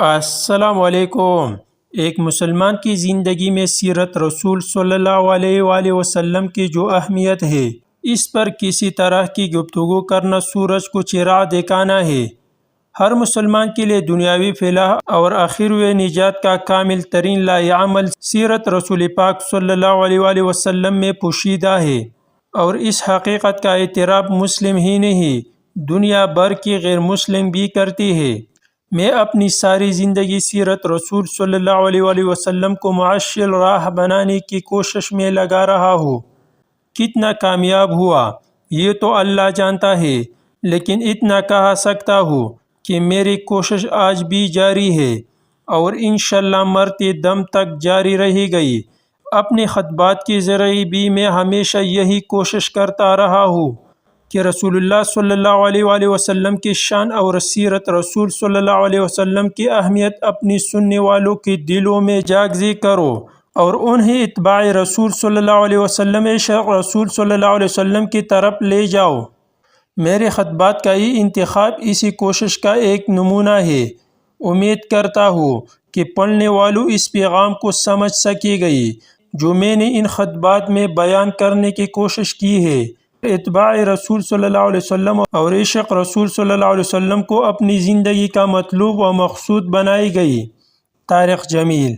السلام علیکم۔ ایک مسلمان کی زندگی میں سیرت رسول صلی اللہ علیہ وآلہ وسلم کی جو اہمیت ہے، اس پر کسی طرح کی گفتگو کرنا سورج کو چراغ دکھانا ہے۔ ہر مسلمان کے لیے دنیاوی فلاح اور آخروی نجات کا کامل ترین لائحہ عمل سیرت رسول پاک صلی اللہ علیہ وآلہ وسلم میں پوشیدہ ہے، اور اس حقیقت کا اعتراف مسلم ہی نہیں، دنیا بھر کی غیر مسلم بھی کرتی ہے۔ میں اپنی ساری زندگی سیرت رسول صلی اللہ علیہ وآلہ وسلم کو معاشل راہ بنانے کی کوشش میں لگا رہا ہوں۔ کتنا کامیاب ہوا یہ تو اللہ جانتا ہے، لیکن اتنا کہہ سکتا ہوں کہ میری کوشش آج بھی جاری ہے اور انشاءاللہ مرتے دم تک جاری رہے گی۔ اپنے خطبات کے ذریعے بھی میں ہمیشہ یہی کوشش کرتا رہا ہوں کہ رسول اللہ صلی اللہ علیہ وآلہ وسلم کی شان اور سیرت رسول صلی اللہ علیہ وسلم کی اہمیت اپنی سننے والوں کے دلوں میں جاگزی کرو اور انہیں اتباع رسول صلی اللہ علیہ وسلم عشق رسول صلی اللہ علیہ وسلم کی طرف لے جاؤ۔ میرے خطبات کا یہ انتخاب اسی کوشش کا ایک نمونہ ہے۔ امید کرتا ہوں کہ پڑھنے والوں اس پیغام کو سمجھ سکے گی جو میں نے ان خطبات میں بیان کرنے کی کوشش کی ہے۔ اتباع رسول صلی اللہ علیہ وسلم اور عشق رسول صلی اللہ علیہ وسلم کو اپنی زندگی کا مطلوب و مقصود بنائی گئی۔ طارق جمیل۔